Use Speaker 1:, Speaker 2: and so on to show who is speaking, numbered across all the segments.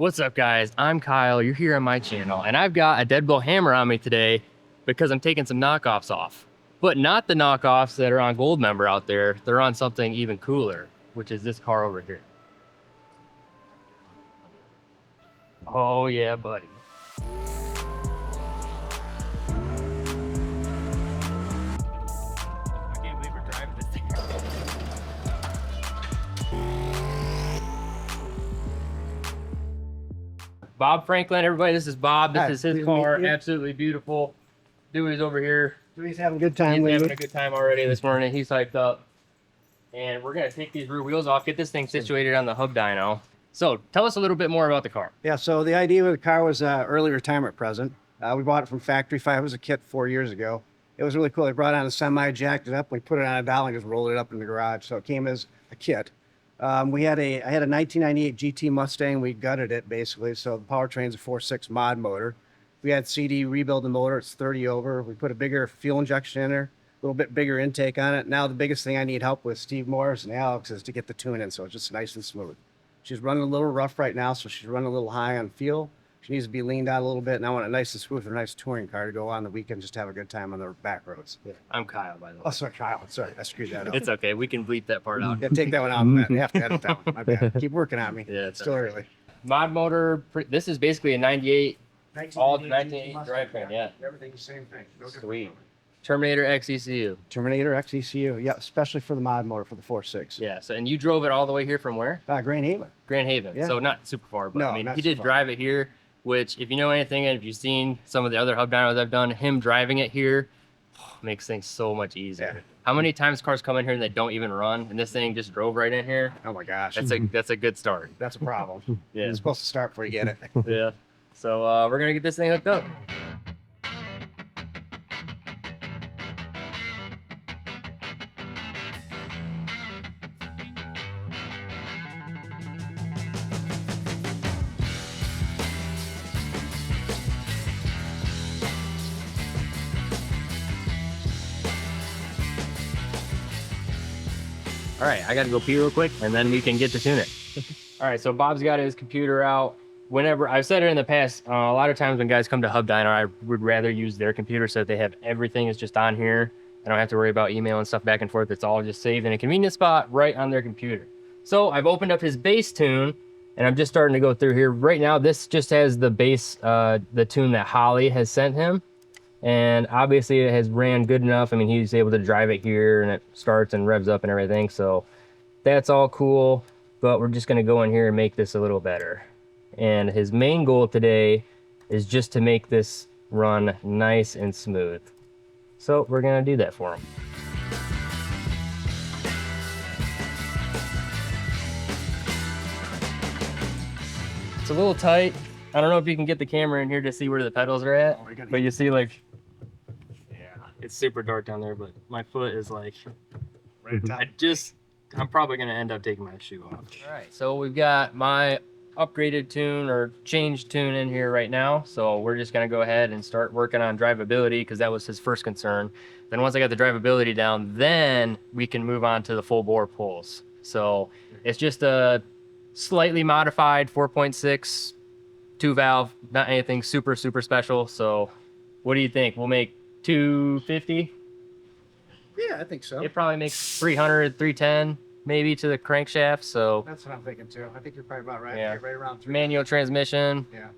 Speaker 1: What's up, guys? I'm Kyle. You're here on my channel, and I've got a deadbolt hammer on me today because I'm taking some knockoffs off. But not the knockoffs that are on Goldmember out there. They're on something even cooler, which is this car over here. Oh yeah, buddy. I can't believe we're driving this thing. Bob Franklin, everybody, this is Bob. This is his car. Absolutely beautiful. Dewey's over here.
Speaker 2: Dewey's having a good time.
Speaker 1: He's having a good time already this morning. He's hyped up. And we're going to take these rear wheels off, get this thing situated on the hub dyno. So tell us a little bit more about the car.
Speaker 2: Yeah, so the idea with the car was an early retirement present. We bought it from Factory 5. It was a kit 4 years ago. It was really cool. They brought it on a semi, jacked it up. We put it on a dolly and just rolled it up in the garage. So it came as a kit. I had a 1998 GT Mustang. We gutted it basically. So the powertrain's a 4.6 mod motor. We had CD rebuild the motor. It's 30 over. We put a bigger fuel injection in there, a little bit bigger intake on it. Now the biggest thing I need help with, Steve Morris and Alex, is to get the tune in so it's just nice and smooth. She's running a little rough right now, so she's running a little high on fuel. She needs to be leaned out a little bit, and I want it nice and smooth, a nice touring car to go on the weekend, just have a good time on the back roads.
Speaker 1: Yeah. I'm Kyle, by the way.
Speaker 2: Oh, sorry, Kyle. Sorry, I screwed that up.
Speaker 1: It's okay. We can bleep that part out.
Speaker 2: Yeah, take that one out. You have to edit that one. My bad. Keep working on me.
Speaker 1: Yeah,
Speaker 2: it's still early.
Speaker 1: Mod motor. This is basically a 98 all 1980 drivetrain. Yeah.
Speaker 2: Everything's the same thing. No
Speaker 1: Sweet. Terminator X ECU.
Speaker 2: Terminator X ECU. Yeah, especially for the mod motor for the 4.6.
Speaker 1: Yeah. So, and you drove it all the way here from where?
Speaker 2: Grand Haven.
Speaker 1: Grand Haven.
Speaker 2: Yeah.
Speaker 1: So not super far, but
Speaker 2: No,
Speaker 1: I mean,
Speaker 2: not
Speaker 1: he
Speaker 2: so
Speaker 1: did
Speaker 2: far.
Speaker 1: drive it here, which if you know anything, and if you've seen some of the other hub dynos I've done, him driving it here makes things so much easier.
Speaker 2: Yeah.
Speaker 1: How many times cars come in here and they don't even run, and this thing just drove right in here?
Speaker 2: Oh my gosh.
Speaker 1: That's a good start.
Speaker 2: That's a problem.
Speaker 1: Yeah.
Speaker 2: It's supposed to start before you get it.
Speaker 1: Yeah. So we're gonna get this thing hooked up. All right, I gotta go pee real quick, and then we can get to tune it. All right, so Bob's got his computer out. Whenever, I've said it in the past, a lot of times when guys come to Hub Dyno, I would rather use their computer so that they have everything is just on here. I don't have to worry about email and stuff back and forth. It's all just saved in a convenient spot right on their computer. So I've opened up his bass tune, and I'm just starting to go through here. Right now, this just has the bass, the tune that Holly has sent him. And obviously it has ran good enough. I mean, he's able to drive it here and it starts and revs up and everything. So that's all cool, but we're just gonna go in here and make this a little better. And his main goal today is just to make this run nice and smooth. So we're gonna do that for him. It's a little tight. I don't know if you can get the camera in here to see where the pedals are at, but you see like, it's super dark down there, but my foot is like, I'm probably gonna end up taking my shoe off. All right, so we've got my upgraded tune or changed tune in here right now. So we're just gonna go ahead and start working on drivability because that was his first concern. Then once I got the drivability down, then we can move on to the full bore pulls. So it's just a slightly modified 4.6 2 valve, not anything super special. So what do you think? We'll make 250.
Speaker 2: Yeah, I think so.
Speaker 1: It probably makes 300, 310 maybe to the crankshaft. So
Speaker 2: That's what I'm thinking too. I think you're probably about right.
Speaker 1: Yeah.
Speaker 2: You're right around 3.
Speaker 1: manual transmission.
Speaker 2: Yeah.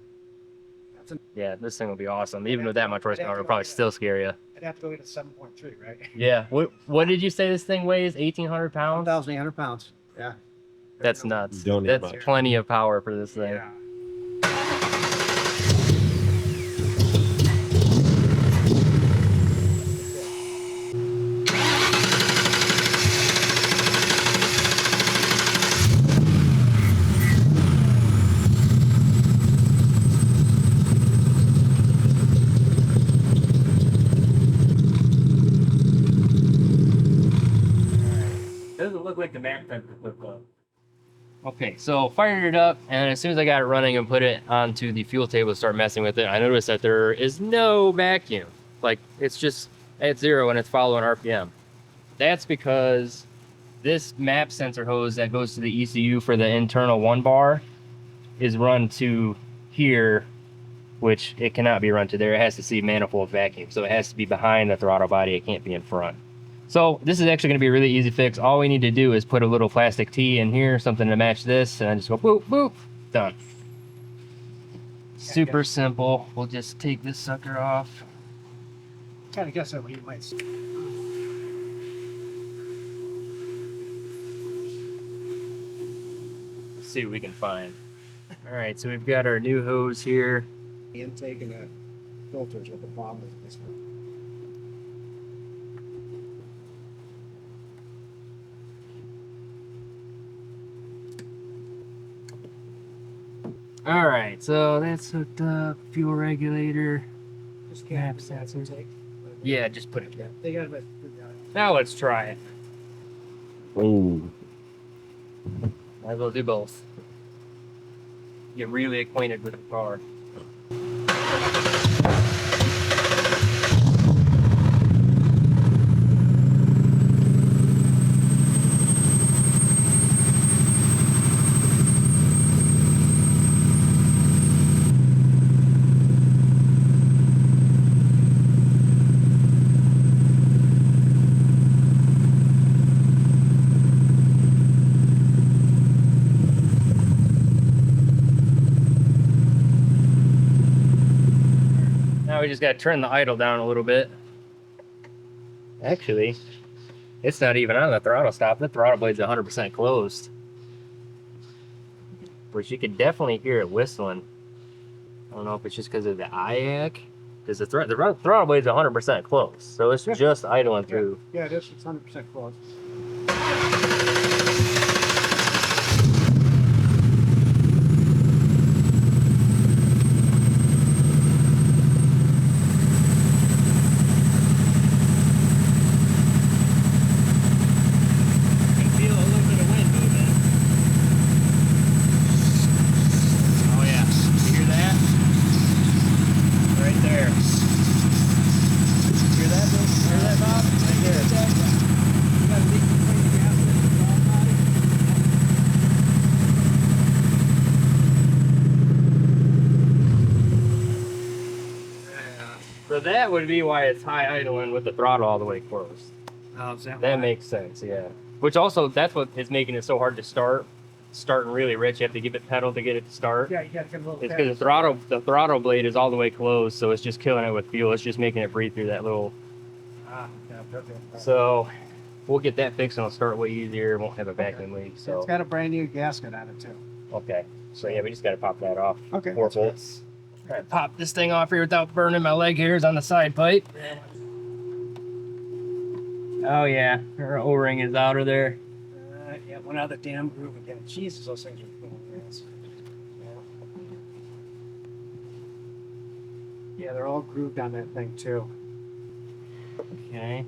Speaker 1: Yeah, this thing will be awesome. Even with that much horsepower, it'll probably still scare you.
Speaker 2: I'd have to go get a 7.3, right?
Speaker 1: Yeah. What did you say this thing weighs? 1,800 pounds?
Speaker 2: 1,800 pounds. Yeah.
Speaker 1: That's nuts.
Speaker 3: Don't need
Speaker 1: That's
Speaker 3: much.
Speaker 1: plenty of power for this thing.
Speaker 2: Yeah.
Speaker 1: Doesn't look like the map type to flip up. Okay, so fired it up, and as soon as I got it running and put it onto the fuel table to start messing with it, I noticed that there is no vacuum. Like, it's just at 0 and it's following RPM. That's because this map sensor hose that goes to the ECU for the internal 1 bar is run to here, which it cannot be run to there. It has to see manifold vacuum. So it has to be behind the throttle body. It can't be in front. So this is actually going to be a really easy fix. All we need to do is put a little plastic T in here, something to match this, and I just go boop, boop, done. Super simple. We'll just take this sucker off.
Speaker 2: Kind of guess that you might.
Speaker 1: See what we can find. All right, so we've got our new hose here.
Speaker 2: The intake and the filters with the problem with this one.
Speaker 1: All right, so that's hooked up. Fuel regulator.
Speaker 2: Just can't have that intake.
Speaker 1: Yeah, just put it there.
Speaker 2: They got it.
Speaker 1: Now let's try it. Ooh. Might as well do both. Get really acquainted with the car. Now we just got to turn the idle down a little bit. Actually, it's not even on the throttle stop. The throttle blade's 100% closed. Which you could definitely hear it whistling. I don't know if it's just because of the IAC. Because the throttle blade's 100% closed. So it's just idling through.
Speaker 2: Yeah, it is. It's 100% closed.
Speaker 1: So that would be why it's high idling with the throttle all the way closed.
Speaker 2: Oh, is
Speaker 1: That makes sense, yeah. Which also, that's what is making it so hard to start. Starting really rich, you have to give it pedal to get it to start.
Speaker 2: Yeah, you got to get a little.
Speaker 1: It's because the throttle blade is all the way closed, so it's just killing it with fuel. It's just making it breathe through that little.
Speaker 2: Yeah, perfect.
Speaker 1: So we'll get that fixed and it'll start way easier. Won't have a vacuum leak. So
Speaker 2: It's got a brand new gasket on it too.
Speaker 1: okay. So yeah, we just got to pop that off.
Speaker 2: Okay.
Speaker 1: 4 bolts. All right, pop this thing off here without burning my leg hairs on the side pipe. Oh yeah, our O-ring is out of there.
Speaker 2: Yeah, one out of the damn groove again. Jesus, those things are cool. Yeah, they're all grooved on that thing too.
Speaker 1: Okay.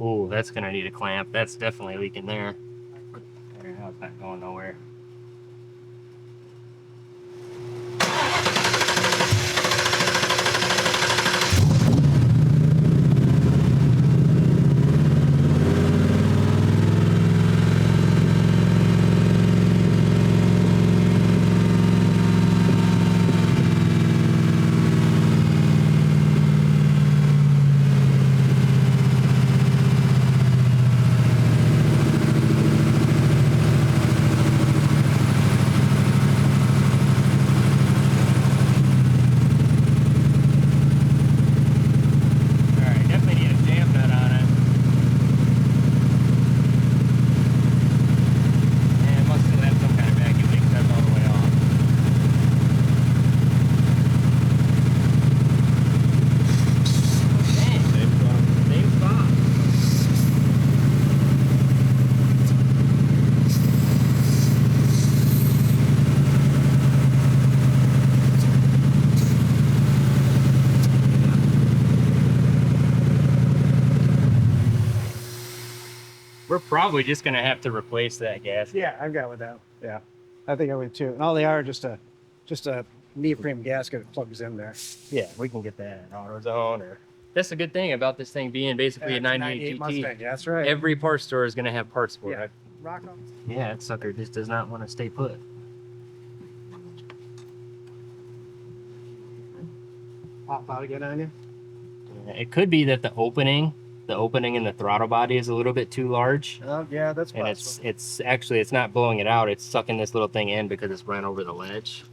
Speaker 1: Ooh, that's gonna need a clamp. That's definitely leaking there. Now it's not going nowhere. We're probably just gonna have to replace that gasket.
Speaker 2: Yeah, I've got with that. Yeah, I think I would too. And all they are just a knee frame gasket that plugs in there.
Speaker 1: Yeah, we can get that in AutoZone or That's a good thing about this thing being basically a 98 GT.
Speaker 2: Mustang. Yeah, that's right.
Speaker 1: Every parts store is going to have parts for it.
Speaker 2: Rock on.
Speaker 1: Yeah, that sucker just does not want to stay put.
Speaker 2: Pop out again on you.
Speaker 1: Yeah, it could be that the opening in the throttle body is a little bit too large.
Speaker 2: Oh yeah, that's
Speaker 1: And
Speaker 2: possible.
Speaker 1: it's actually, it's not blowing it out. It's sucking this little thing in because it's run over the ledge.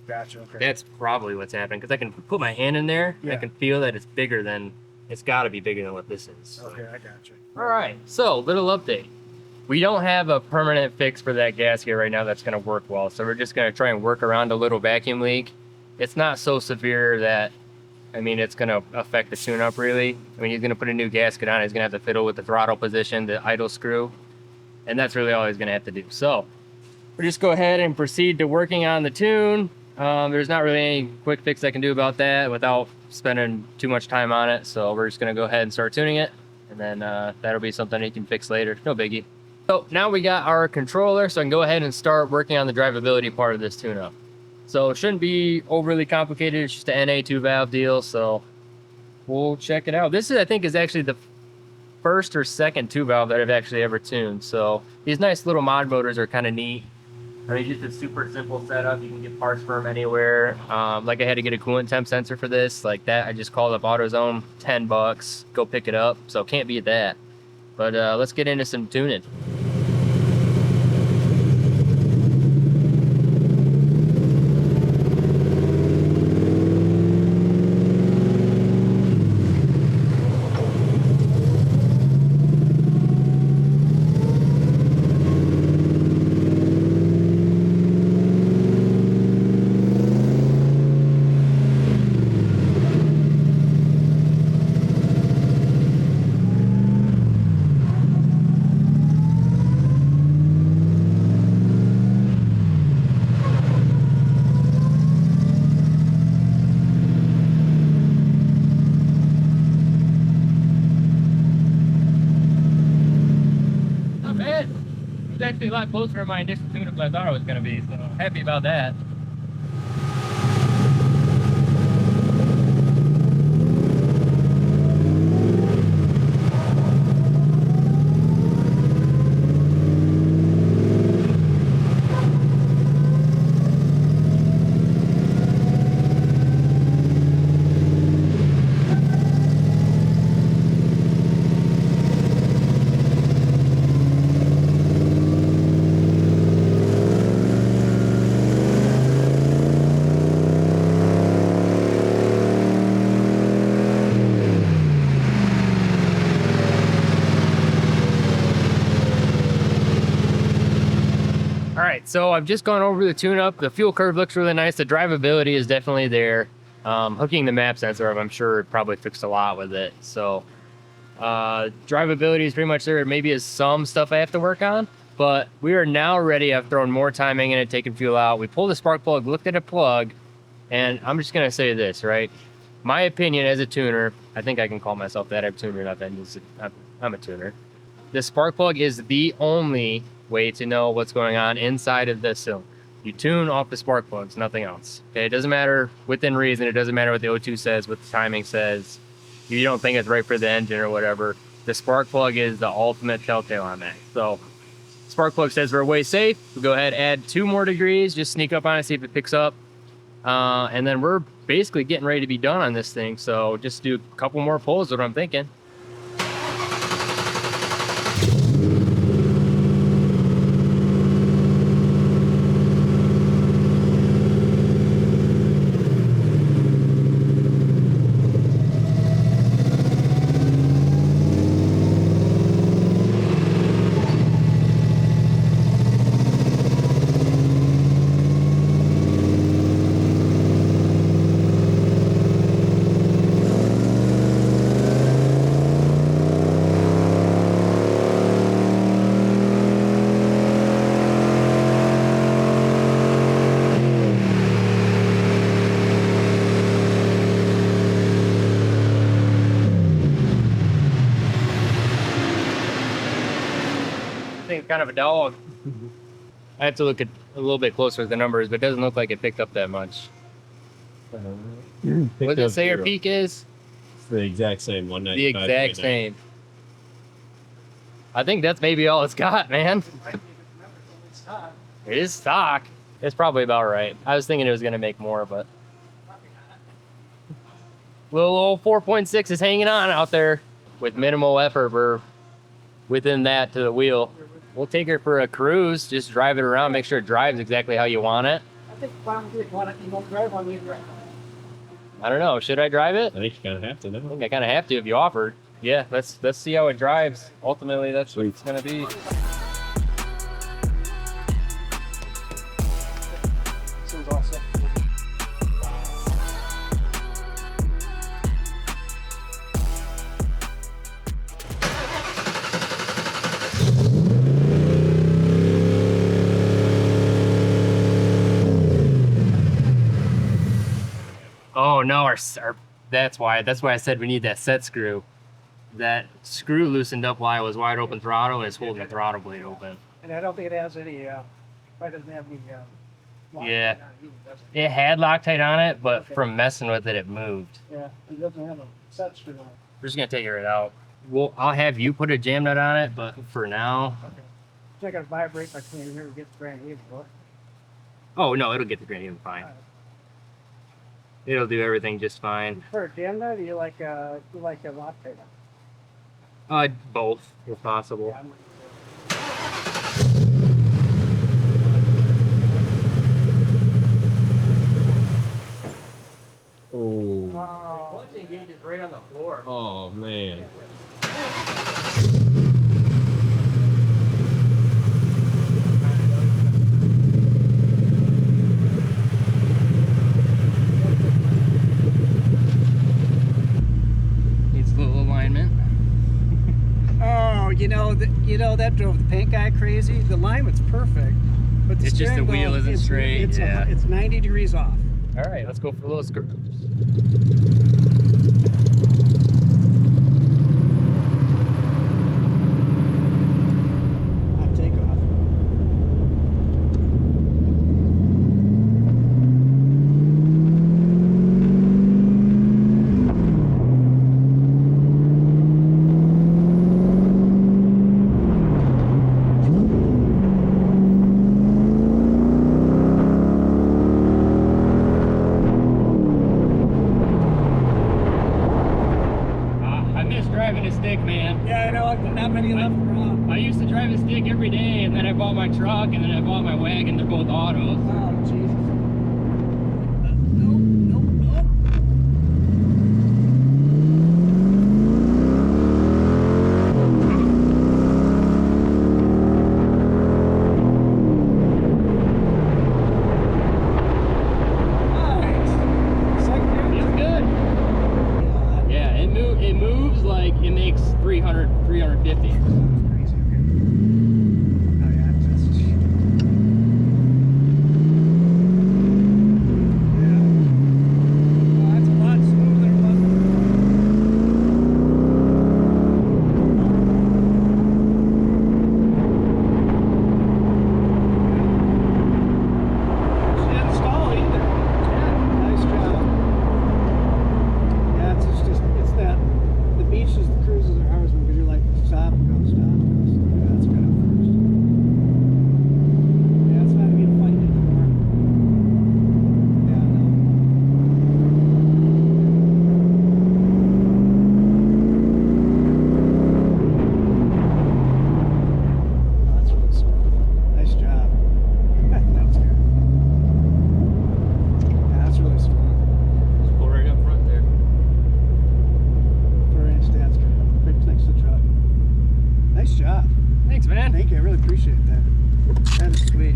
Speaker 2: Gotcha. Okay.
Speaker 1: That's probably what's happening because I can put my hand in there.
Speaker 2: Yeah.
Speaker 1: I can feel that it's bigger than, it's got to be bigger than what this is.
Speaker 2: Okay, I gotcha.
Speaker 1: All right, so little update. We don't have a permanent fix for that gasket right now that's going to work well. So we're just going to try and work around a little vacuum leak. It's not so severe that, I mean, it's going to affect the tune-up really. I mean, he's going to put a new gasket on. He's going to have to fiddle with the throttle position, the idle screw. And that's really all he's going to have to do. So we'll just go ahead and proceed to working on the tune. There's not really any quick fix I can do about that without spending too much time on it. So we're just going to go ahead and start tuning it. And then that'll be something he can fix later. No biggie. So now we got our controller, so I can go ahead and start working on the drivability part of this tune-up. So it shouldn't be overly complicated. It's just an NA 2-valve deal. So we'll check it out. This is, I think, is actually the first or second 2-valve that I've actually ever tuned. So these nice little mod motors are kind of neat. I mean, just a super simple setup. You can get parts for them anywhere. Like I had to get a coolant temp sensor for this. Like that, I just called up AutoZone, $10. Go pick it up. So can't beat that. But let's get into some tuning. Actually a lot closer to my initial tune-up than I thought it was going to be, so happy about that. All right, so I've just gone over the tune-up. The fuel curve looks really nice. The drivability is definitely there. Hooking the map sensor up, I'm sure it probably fixed a lot with it. So drivability is pretty much there. Maybe is some stuff I have to work on, but we are now ready. I've thrown more timing in it, taken fuel out. We pulled the spark plug, looked at a plug, and I'm just gonna say this, right? My opinion as a tuner, I think I can call myself that. I'm a tuner, nothing. I'm a tuner. The spark plug is the only way to know what's going on inside of the cylinder. You tune off the spark plugs, nothing else. Okay, it doesn't matter within reason. It doesn't matter what the O2 says, what the timing says. If you don't think it's right for the engine or whatever, the spark plug is the ultimate telltale on that. So spark plug says we're way safe. We go ahead, add 2 more degrees, just sneak up on it, see if it picks up. And then we're basically getting ready to be done on this thing. So just do a couple more pulls is what I'm thinking. Kind of a dog. I have to look at a little bit closer at the numbers, but it doesn't look like it picked up that much. What does it say our peak is?
Speaker 3: The exact same one night.
Speaker 1: The exact same. I think that's maybe all it's got, man. It is stock. It's probably about right. I was thinking it was gonna make more, but little old 4.6 is hanging on out there with minimal effort. We're within that to the wheel. We'll take her for a cruise, just drive it around, make sure it drives exactly how you want it.
Speaker 2: I think you won't drive on me.
Speaker 1: I don't know, should I drive it?
Speaker 3: I think you kind of have to,
Speaker 1: I
Speaker 3: no?
Speaker 1: think I kind of have to if you offered. Yeah, let's see how it drives. Ultimately, that's what it's gonna be.
Speaker 2: This one's all set.
Speaker 1: Oh no, our that's why I said we need that set screw. That screw loosened up while I was wide open throttle and it's holding the throttle blade open.
Speaker 2: And I don't think it has any, probably doesn't have any,
Speaker 1: Yeah.
Speaker 2: Loctite on it either, does it?
Speaker 1: It had Loctite on it, but
Speaker 2: Okay.
Speaker 1: from messing with it, it moved.
Speaker 2: Yeah, it doesn't have a set screw on it.
Speaker 1: We're just gonna take it right out. Well, I'll have you put a jam nut on it, but for now,
Speaker 2: Okay. So I gotta vibrate my cleaner here to get the brand new for it.
Speaker 1: oh no, it'll get the gradient fine. It'll do everything just fine.
Speaker 2: For a jam nut, you like a Loctite?
Speaker 1: Both if possible.
Speaker 2: Yeah, I'm
Speaker 3: Oh.
Speaker 2: Oh,
Speaker 1: Clutch engage is right on the floor.
Speaker 3: Oh, man.
Speaker 1: Needs a little alignment.
Speaker 2: oh, that drove the paint guy crazy. The alignment's perfect, but the
Speaker 1: It's just the
Speaker 2: steering
Speaker 1: wheel isn't straight,
Speaker 2: It's,
Speaker 1: yeah.
Speaker 2: it's 90 degrees off.
Speaker 1: All right, let's go for a little screw.
Speaker 2: On takeoff.
Speaker 1: I miss driving a stick, man.
Speaker 2: Yeah, I know. Not many left around.
Speaker 1: I used to drive a stick every day, and then I bought my truck, and then I bought my wagon. They're both autos.
Speaker 2: Oh, Jesus. Nope. Nice. Second
Speaker 1: Feels good.
Speaker 2: gear?
Speaker 1: Yeah, it moves like it makes 300, 350.
Speaker 2: Crazy. Okay. Oh, yeah, just. Yeah. Oh, that's a lot smoother, She didn't stall either. Yeah, nice job. Yeah, it's that the beaches, the cruises are hard because you're like stop, go, stop, go. Yeah, that's good at first. Yeah, it's not to be a fight anymore. Yeah, no. Oh, that's really smooth. Nice job. That's good. Yeah, that's really smooth.
Speaker 1: Just pull right up front there.
Speaker 2: 4-inch stats right next to the truck. Nice job.
Speaker 1: Thanks, man.
Speaker 2: Thank you. I really appreciate that. That is sweet.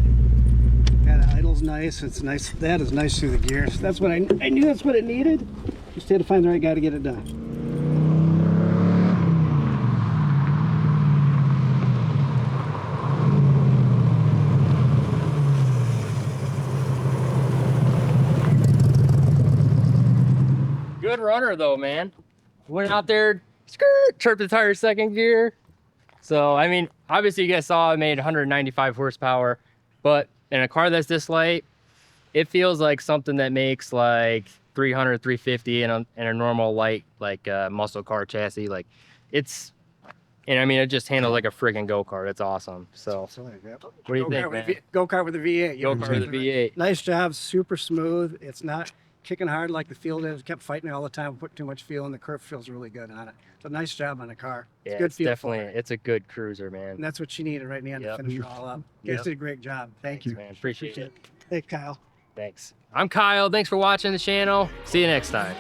Speaker 2: Yeah, the idle's nice. It's nice. That is nice through the gears. That's what I knew. That's what it needed. Just had to find the right guy to get it done.
Speaker 1: Good runner though, man. Went out there, skirt, chirped the tire second gear. So, I mean, obviously you guys saw I made 195 horsepower, but in a car that's this light, it feels like something that makes like 300, 350 in a normal light like muscle car chassis. Like it's, and I mean it just handles like a friggin' go-kart. It's awesome. So what do you think, man?
Speaker 2: Go-kart with a V8.
Speaker 1: Go-kart with a V8.
Speaker 2: Nice job, super smooth. It's not kicking hard like the field is. Kept fighting it all the time, put too much feel, and the curve feels really good on it. It's a nice job on the car. It's
Speaker 1: Yeah,
Speaker 2: good
Speaker 1: it's
Speaker 2: feel
Speaker 1: definitely,
Speaker 2: for it.
Speaker 1: it's a good cruiser, man.
Speaker 2: And that's what she needed right in the end
Speaker 1: Yep.
Speaker 2: to finish it all up. You guys did a great job. Thank you.
Speaker 1: Man, appreciate it.
Speaker 2: Hey, Kyle.
Speaker 1: Thanks. I'm Kyle. Thanks for watching the channel. See you next time.